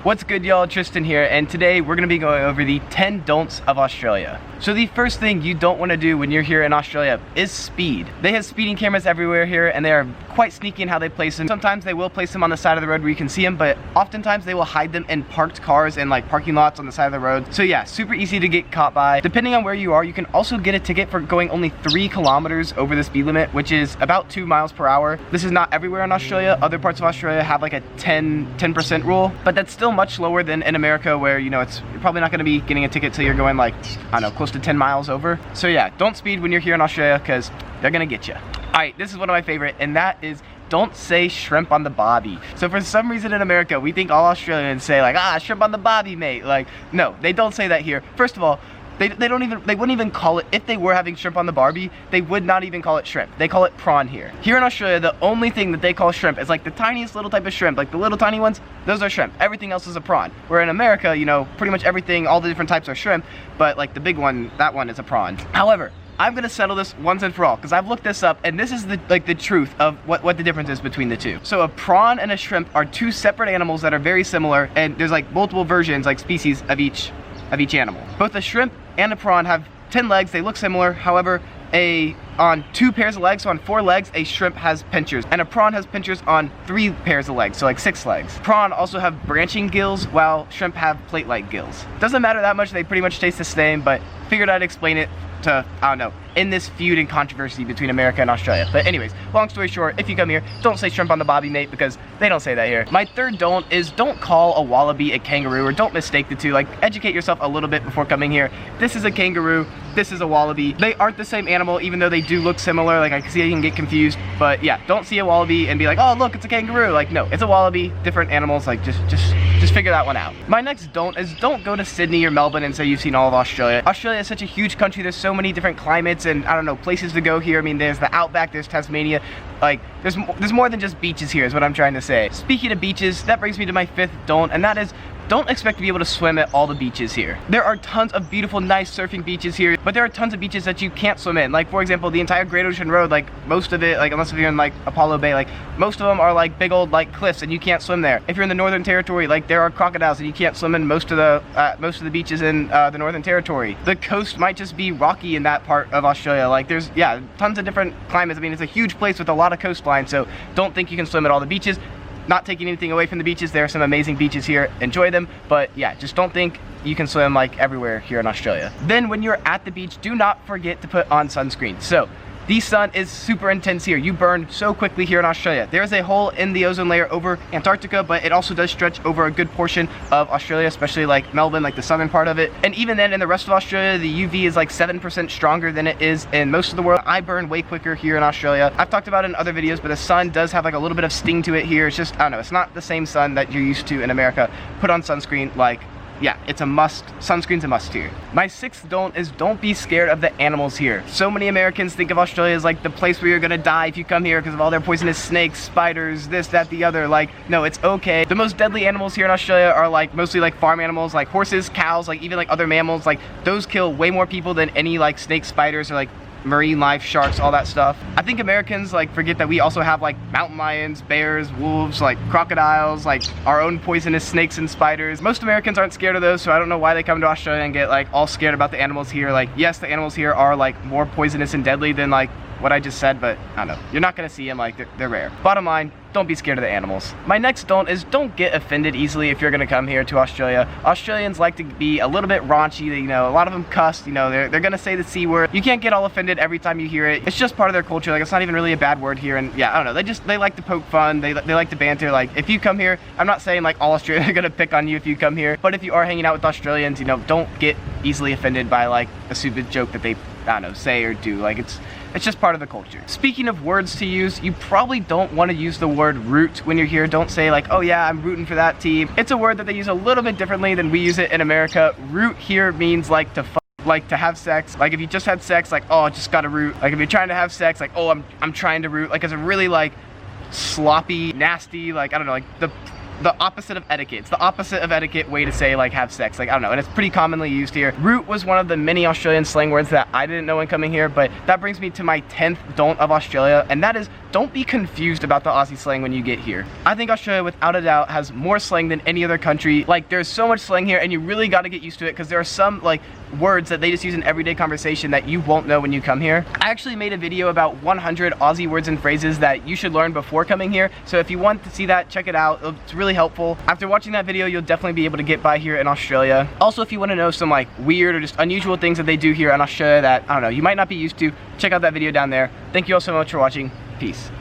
What's good, y'all? Tristan here, and today we're going to be going over the 10 don'ts of Australia. So the first thing you don't want to do when you're here in Australia is speed. They have speeding cameras everywhere here, and they are quite sneaky in how they place them. Sometimes they will place them on the side of the road where you can see them, but oftentimes they will hide them in parked cars and like parking lots on the side of the road. So yeah, super easy to get caught by. Depending on where you are, you can also get a ticket for going only 3 kilometers over the speed limit, which is about 2 miles per hour. This is not everywhere in Australia. Other parts of Australia have like a 10% rule, but that's still much lower than in America, where you're probably not going to be getting a ticket till you're going like, I don't know, close to 10 miles over. So yeah, don't speed when you're here in Australia because they're gonna get you. Alright, this is one of my favorite, and that is don't say shrimp on the bobby. So for some reason in America, we think all Australians say like, shrimp on the bobby, mate. Like, no, they don't say that here. First of all, they wouldn't even call it, if they were having shrimp on the barbie, they would not even call it shrimp. They call it prawn here. Here in Australia, the only thing that they call shrimp is like the tiniest little type of shrimp, like the little tiny ones, those are shrimp. Everything else is a prawn. Where in America, you know, pretty much everything, all the different types are shrimp, but like the big one, that one is a prawn. However, I'm gonna settle this once and for all, because I've looked this up, and this is the truth of what the difference is between the two. So a prawn and a shrimp are 2 separate animals that are very similar, and there's like multiple versions, like species of each animal. Both a shrimp and a prawn have 10 legs. They look similar. However, on 2 pairs of legs, so on 4 legs, a shrimp has pinchers, and a prawn has pinchers on 3 pairs of legs, so like 6 legs. Prawn also have branching gills, while shrimp have plate-like gills. Doesn't matter that much. They pretty much taste the same, but figured I'd explain it to, I don't know, in this feud and controversy between America and Australia. But anyways, long story short, if you come here, don't say shrimp on the bobby, mate, because they don't say that here. My third don't is don't call a wallaby a kangaroo, or don't mistake the two. Like, educate yourself a little bit before coming here. This is a kangaroo, this is a wallaby. They aren't the same animal, even though they do look similar. Like, I can see how you can get confused, but yeah, don't see a wallaby and be like, oh look, it's a kangaroo. Like, no, it's a wallaby, different animals. Like, just figure that one out. My next don't is don't go to Sydney or Melbourne and say you've seen all of Australia. Australia is such a huge country. There's so many different climates and, I don't know, places to go here. I mean, there's the outback, there's Tasmania. Like, there's more than just beaches here is what I'm trying to say. Speaking of beaches, that brings me to my 5th don't, and that is don't expect to be able to swim at all the beaches here. There are tons of beautiful, nice surfing beaches here, but there are tons of beaches that you can't swim in. Like, for example, the entire Great Ocean Road, like most of it, like unless if you're in like Apollo Bay, like most of them are like big old like cliffs and you can't swim there. If you're in the Northern Territory, like there are crocodiles and you can't swim in most of the beaches in the Northern Territory. The coast might just be rocky in that part of Australia. Like there's, yeah, tons of different climates. I mean, it's a huge place with a lot of coastline, so don't think you can swim at all the beaches. Not taking anything away from the beaches, there are some amazing beaches here, enjoy them, but yeah, just don't think you can swim like everywhere here in Australia. Then when you're at the beach, do not forget to put on sunscreen. So the sun is super intense here. You burn so quickly here in Australia. There's a hole in the ozone layer over Antarctica, but it also does stretch over a good portion of Australia, especially like Melbourne, like the southern part of it. And even then, in the rest of Australia, the UV is like 7% stronger than it is in most of the world. I burn way quicker here in Australia. I've talked about it in other videos, but the sun does have like a little bit of sting to it here. It's just, I don't know, it's not the same sun that you're used to in America. Put on sunscreen, like, yeah, it's a must. Sunscreen's a must here. My 6th don't is don't be scared of the animals here. So many Americans think of Australia as like the place where you're gonna die if you come here because of all their poisonous snakes, spiders, this, that, the other. Like, no, it's okay. The most deadly animals here in Australia are like mostly like farm animals, like horses, cows, like even like other mammals. Like those kill way more people than any like snakes, spiders, or like marine life, sharks, all that stuff. I think Americans like forget that we also have like mountain lions, bears, wolves, like crocodiles, like our own poisonous snakes and spiders. Most Americans aren't scared of those, so I don't know why they come to Australia and get like all scared about the animals here. Like, yes, the animals here are like more poisonous and deadly than like what I just said, but I don't know. You're not gonna see them, like they're rare. Bottom line, don't be scared of the animals. My next don't is don't get offended easily if you're gonna come here to Australia. Australians like to be a little bit raunchy, you know, a lot of them cuss, you know, they're gonna say the C word. You can't get all offended every time you hear it. It's just part of their culture. Like, it's not even really a bad word here, and yeah, I don't know, they like to poke fun, they like to banter. Like, if you come here, I'm not saying like all Australians are gonna pick on you if you come here, but if you are hanging out with Australians, you know, don't get easily offended by like a stupid joke that they, I don't know, say or do. Like, it's just part of the culture. Speaking of words to use, you probably don't want to use the word root when you're here. Don't say like, oh yeah, I'm rooting for that team. It's a word that they use a little bit differently than we use it in America. Root here means like to like to have sex. Like if you just had sex, like, oh, I just gotta root. Like if you're trying to have sex, like, oh, I'm trying to root. Like, it's a really like sloppy, nasty, like, I don't know, like the the opposite of etiquette. It's the opposite of etiquette way to say like have sex. Like, I don't know, and it's pretty commonly used here. Root was one of the many Australian slang words that I didn't know when coming here, but that brings me to my 10th don't of Australia, and that is don't be confused about the Aussie slang when you get here. I think Australia without a doubt has more slang than any other country. Like, there's so much slang here and you really got to get used to it, because there are some like words that they just use in everyday conversation that you won't know when you come here. I actually made a video about 100 Aussie words and phrases that you should learn before coming here, so if you want to see that, check it out. It's really helpful. After watching that video, you'll definitely be able to get by here in Australia. Also, if you want to know some like weird or just unusual things that they do here in Australia that, I don't know, you might not be used to, check out that video down there. Thank you all so much for watching. Peace.